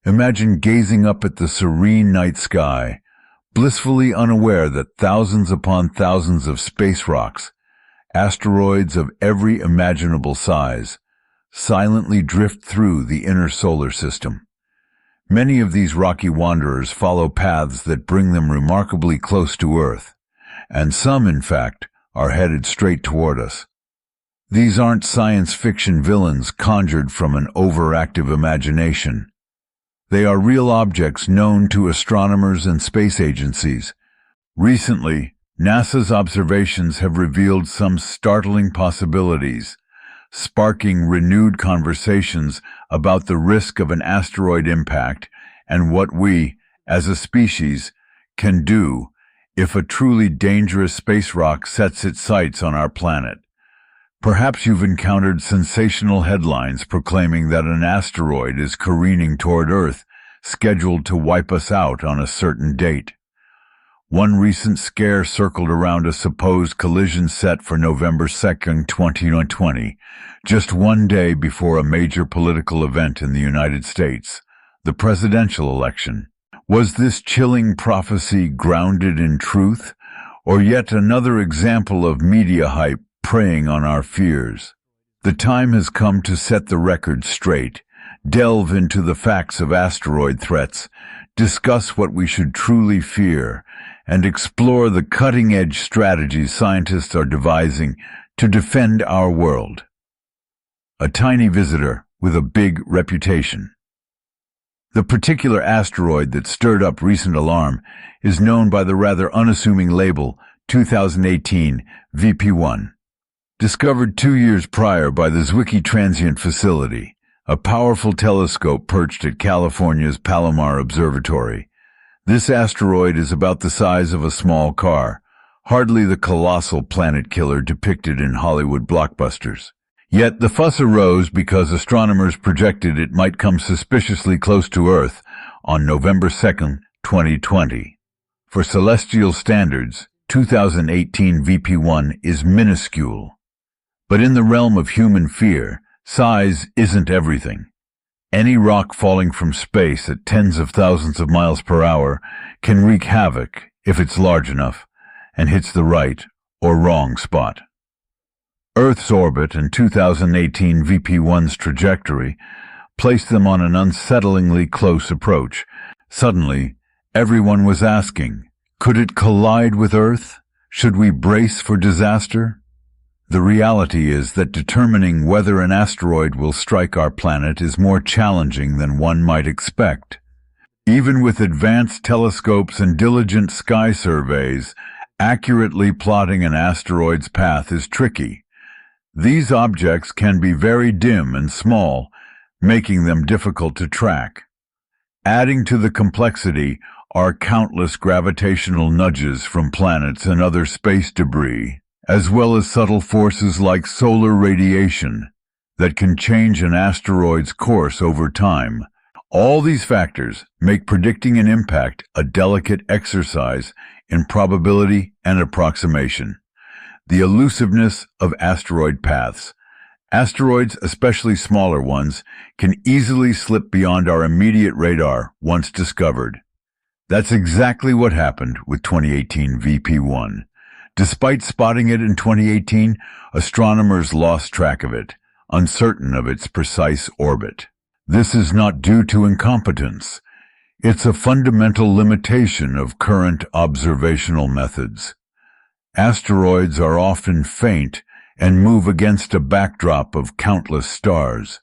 Imagine gazing up at the serene night sky, blissfully unaware that thousands upon thousands of space rocks, asteroids of every imaginable size, silently drift through the inner solar system. Many of these rocky wanderers follow paths that bring them remarkably close to Earth, and some, in fact, are headed straight toward us. These aren't science fiction villains conjured from an overactive imagination. They are real objects known to astronomers and space agencies. Recently, NASA's observations have revealed some startling possibilities, sparking renewed conversations about the risk of an asteroid impact and what we, as a species, can do if a truly dangerous space rock sets its sights on our planet. Perhaps you've encountered sensational headlines proclaiming that an asteroid is careening toward Earth, scheduled to wipe us out on a certain date. One recent scare circled around a supposed collision set for November 2nd, 2020, just one day before a major political event in the United States, the presidential election. Was this chilling prophecy grounded in truth, or yet another example of media hype preying on our fears? The time has come to set the record straight, delve into the facts of asteroid threats, discuss what we should truly fear, and explore the cutting-edge strategies scientists are devising to defend our world. A tiny visitor with a big reputation. The particular asteroid that stirred up recent alarm is known by the rather unassuming label 2018 VP1. Discovered 2 years prior by the Zwicky Transient Facility, a powerful telescope perched at California's Palomar Observatory. This asteroid is about the size of a small car, hardly the colossal planet killer depicted in Hollywood blockbusters. Yet the fuss arose because astronomers projected it might come suspiciously close to Earth on November 2nd, 2020. For celestial standards, 2018 VP1 is minuscule. But in the realm of human fear, size isn't everything. Any rock falling from space at tens of thousands of miles per hour can wreak havoc if it's large enough and hits the right or wrong spot. Earth's orbit and 2018 VP1's trajectory placed them on an unsettlingly close approach. Suddenly, everyone was asking, could it collide with Earth? Should we brace for disaster? The reality is that determining whether an asteroid will strike our planet is more challenging than one might expect. Even with advanced telescopes and diligent sky surveys, accurately plotting an asteroid's path is tricky. These objects can be very dim and small, making them difficult to track. Adding to the complexity are countless gravitational nudges from planets and other space debris, as well as subtle forces like solar radiation that can change an asteroid's course over time. All these factors make predicting an impact a delicate exercise in probability and approximation. The elusiveness of asteroid paths. Asteroids, especially smaller ones, can easily slip beyond our immediate radar once discovered. That's exactly what happened with 2018 VP1. Despite spotting it in 2018, astronomers lost track of it, uncertain of its precise orbit. This is not due to incompetence. It's a fundamental limitation of current observational methods. Asteroids are often faint and move against a backdrop of countless stars.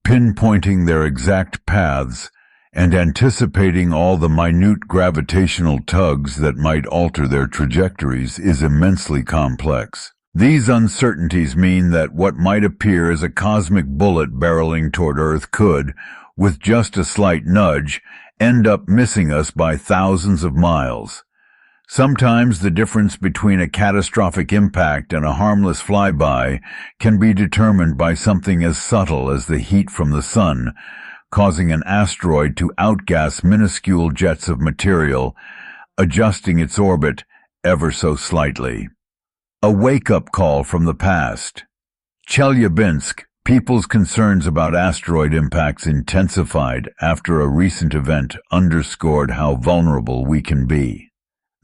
Pinpointing their exact paths and anticipating all the minute gravitational tugs that might alter their trajectories is immensely complex. These uncertainties mean that what might appear as a cosmic bullet barreling toward Earth could, with just a slight nudge, end up missing us by thousands of miles. Sometimes the difference between a catastrophic impact and a harmless flyby can be determined by something as subtle as the heat from the sun, causing an asteroid to outgas minuscule jets of material, adjusting its orbit ever so slightly. A wake-up call from the past. Chelyabinsk, People's concerns about asteroid impacts intensified after a recent event underscored how vulnerable we can be.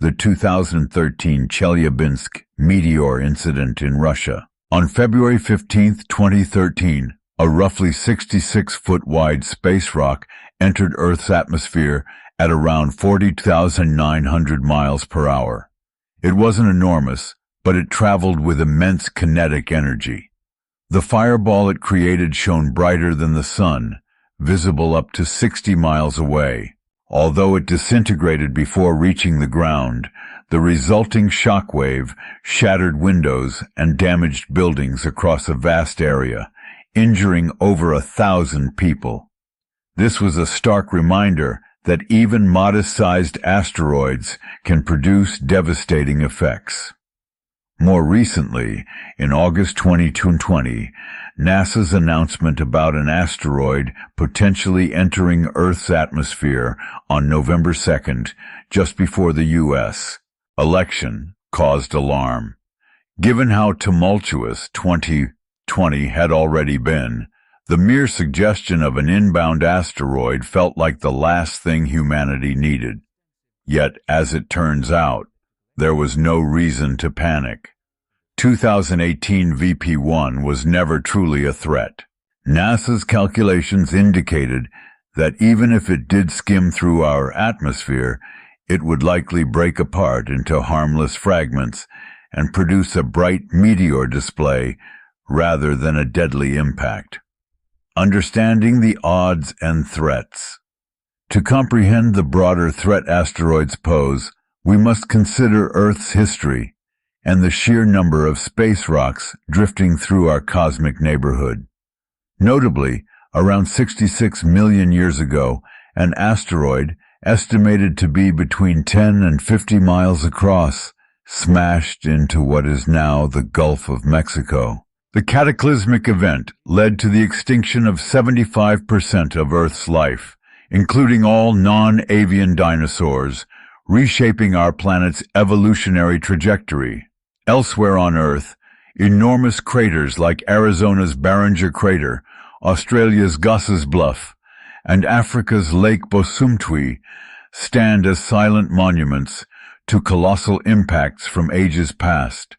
The 2013 Chelyabinsk meteor incident in Russia. On February 15, 2013, a roughly 66-foot wide space rock entered Earth's atmosphere at around 40,900 miles per hour. It wasn't enormous, but it traveled with immense kinetic energy. The fireball it created shone brighter than the sun, visible up to 60 miles away. Although it disintegrated before reaching the ground, the resulting shockwave shattered windows and damaged buildings across a vast area, injuring over 1,000 people. This was a stark reminder that even modest-sized asteroids can produce devastating effects. More recently, in August 2020, NASA's announcement about an asteroid potentially entering Earth's atmosphere on November 2nd, just before the U.S. election, caused alarm. Given how tumultuous 2020 had already been, the mere suggestion of an inbound asteroid felt like the last thing humanity needed. Yet, as it turns out, there was no reason to panic. 2018 VP1 was never truly a threat. NASA's calculations indicated that even if it did skim through our atmosphere, it would likely break apart into harmless fragments and produce a bright meteor display rather than a deadly impact. Understanding the odds and threats. To comprehend the broader threat asteroids pose, we must consider Earth's history and the sheer number of space rocks drifting through our cosmic neighborhood. Notably, around 66 million years ago, an asteroid, estimated to be between 10 and 50 miles across, smashed into what is now the Gulf of Mexico. The cataclysmic event led to the extinction of 75% of Earth's life, including all non-avian dinosaurs, reshaping our planet's evolutionary trajectory. Elsewhere on Earth, enormous craters like Arizona's Barringer Crater, Australia's Gosses Bluff, and Africa's Lake Bosumtwi stand as silent monuments to colossal impacts from ages past.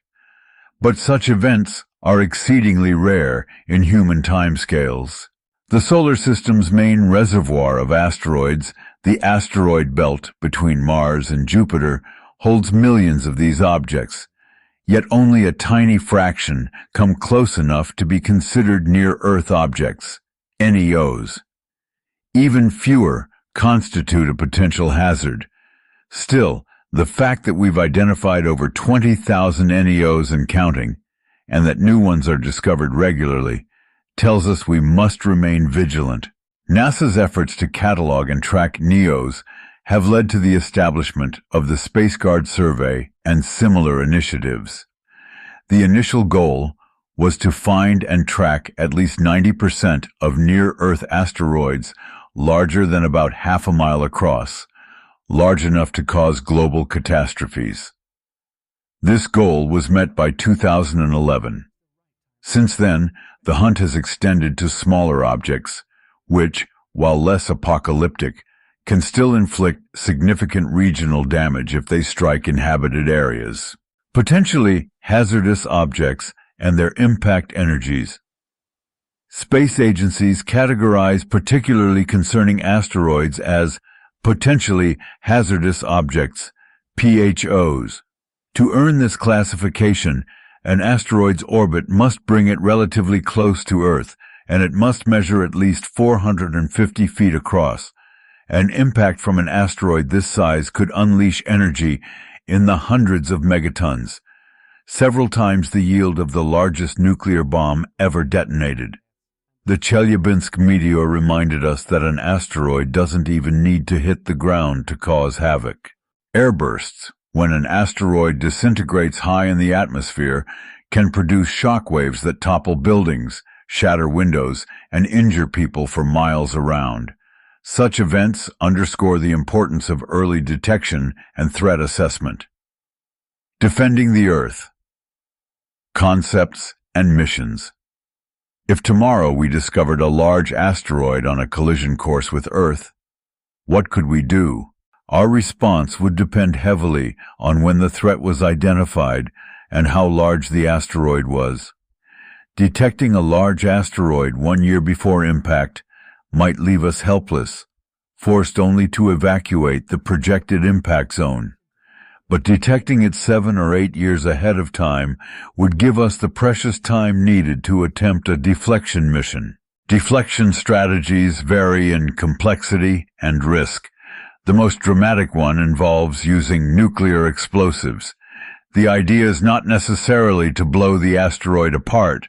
But such events are exceedingly rare in human timescales. The solar system's main reservoir of asteroids, the asteroid belt between Mars and Jupiter, holds millions of these objects, yet only a tiny fraction come close enough to be considered near-Earth objects, NEOs. Even fewer constitute a potential hazard. Still, the fact that we've identified over 20,000 NEOs and counting, and that new ones are discovered regularly, tells us we must remain vigilant. NASA's efforts to catalog and track NEOs have led to the establishment of the SpaceGuard Survey and similar initiatives. The initial goal was to find and track at least 90% of near-Earth asteroids larger than about half a mile across, large enough to cause global catastrophes. This goal was met by 2011. Since then, the hunt has extended to smaller objects, which, while less apocalyptic, can still inflict significant regional damage if they strike inhabited areas. Potentially hazardous objects and their impact energies. Space agencies categorize particularly concerning asteroids as potentially hazardous objects, PHOs. To earn this classification, an asteroid's orbit must bring it relatively close to Earth, and it must measure at least 450 feet across. An impact from an asteroid this size could unleash energy in the hundreds of megatons, several times the yield of the largest nuclear bomb ever detonated. The Chelyabinsk meteor reminded us that an asteroid doesn't even need to hit the ground to cause havoc. Airbursts, when an asteroid disintegrates high in the atmosphere, can produce shockwaves that topple buildings, shatter windows, and injure people for miles around. Such events underscore the importance of early detection and threat assessment. Defending the Earth. Concepts and missions. If tomorrow we discovered a large asteroid on a collision course with Earth, what could we do? Our response would depend heavily on when the threat was identified and how large the asteroid was. Detecting a large asteroid 1 year before impact might leave us helpless, forced only to evacuate the projected impact zone. But detecting it 7 or 8 years ahead of time would give us the precious time needed to attempt a deflection mission. Deflection strategies vary in complexity and risk. The most dramatic one involves using nuclear explosives. The idea is not necessarily to blow the asteroid apart,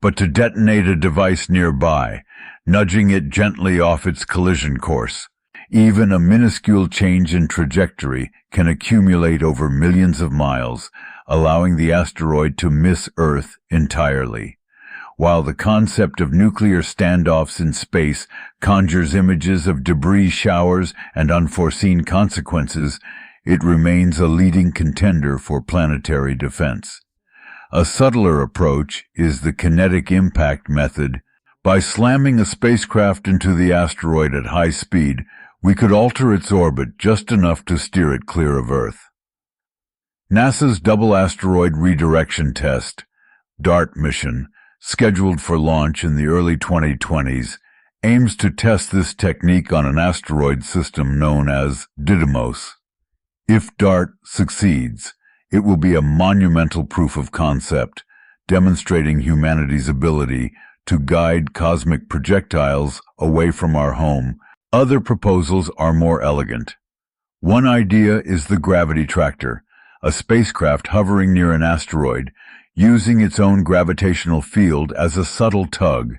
but to detonate a device nearby, nudging it gently off its collision course. Even a minuscule change in trajectory can accumulate over millions of miles, allowing the asteroid to miss Earth entirely. While the concept of nuclear standoffs in space conjures images of debris showers and unforeseen consequences, it remains a leading contender for planetary defense. A subtler approach is the kinetic impact method. By slamming a spacecraft into the asteroid at high speed, we could alter its orbit just enough to steer it clear of Earth. NASA's Double Asteroid Redirection Test, DART mission, scheduled for launch in the early 2020s, aims to test this technique on an asteroid system known as Didymos. If DART succeeds, it will be a monumental proof of concept, demonstrating humanity's ability to guide cosmic projectiles away from our home. Other proposals are more elegant. One idea is the gravity tractor, a spacecraft hovering near an asteroid, using its own gravitational field as a subtle tug,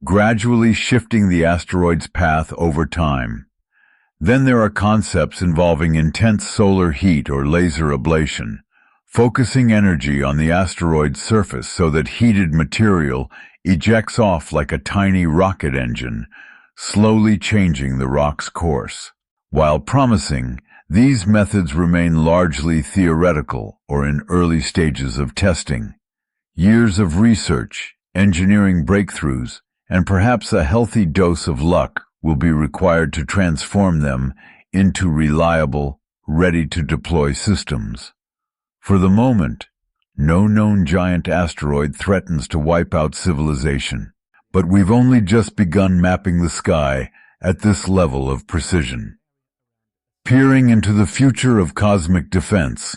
gradually shifting the asteroid's path over time. Then there are concepts involving intense solar heat or laser ablation, focusing energy on the asteroid's surface so that heated material ejects off like a tiny rocket engine, slowly changing the rock's course. While promising, these methods remain largely theoretical or in early stages of testing. Years of research, engineering breakthroughs, and perhaps a healthy dose of luck will be required to transform them into reliable, ready-to-deploy systems. For the moment, no known giant asteroid threatens to wipe out civilization. But we've only just begun mapping the sky at this level of precision. Peering into the future of cosmic defense.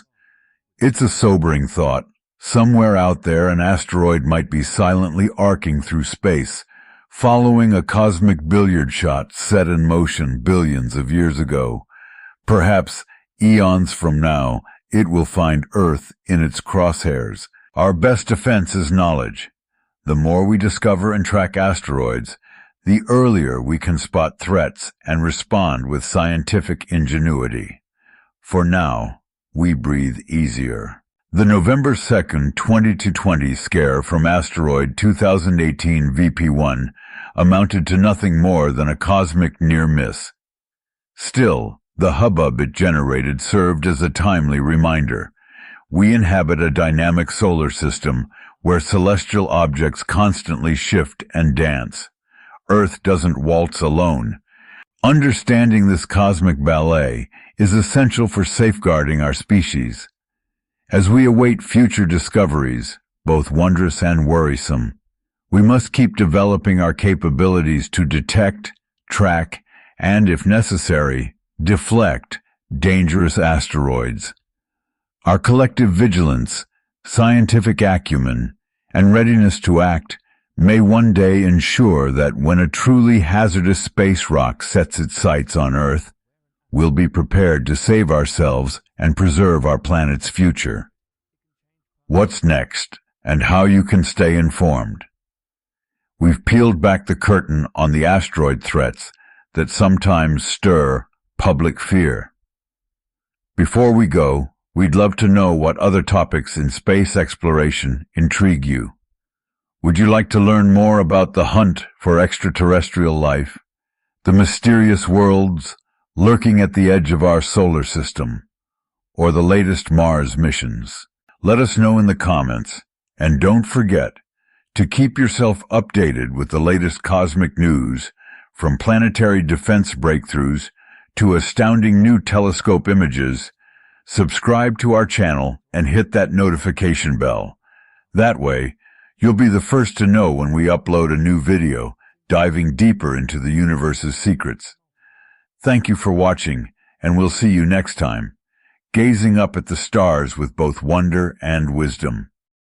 It's a sobering thought. Somewhere out there, an asteroid might be silently arcing through space, following a cosmic billiard shot set in motion billions of years ago. Perhaps eons from now, it will find Earth in its crosshairs. Our best defense is knowledge. The more we discover and track asteroids, the earlier we can spot threats and respond with scientific ingenuity. For now, we breathe easier. The November 2nd, 2020 scare from asteroid 2018 VP1 amounted to nothing more than a cosmic near-miss. Still, the hubbub it generated served as a timely reminder. We inhabit a dynamic solar system where celestial objects constantly shift and dance. Earth doesn't waltz alone. Understanding this cosmic ballet is essential for safeguarding our species. As we await future discoveries, both wondrous and worrisome, we must keep developing our capabilities to detect, track, and, if necessary, deflect dangerous asteroids. Our collective vigilance, scientific acumen, and readiness to act may one day ensure that when a truly hazardous space rock sets its sights on Earth, we'll be prepared to save ourselves and preserve our planet's future. What's next, and how you can stay informed? We've peeled back the curtain on the asteroid threats that sometimes stir public fear. Before we go, we'd love to know what other topics in space exploration intrigue you. Would you like to learn more about the hunt for extraterrestrial life, the mysterious worlds lurking at the edge of our solar system, or the latest Mars missions? Let us know in the comments, and don't forget To keep yourself updated with the latest cosmic news, from planetary defense breakthroughs to astounding new telescope images, subscribe to our channel and hit that notification bell. That way, you'll be the first to know when we upload a new video, diving deeper into the universe's secrets. Thank you for watching, and we'll see you next time, gazing up at the stars with both wonder and wisdom.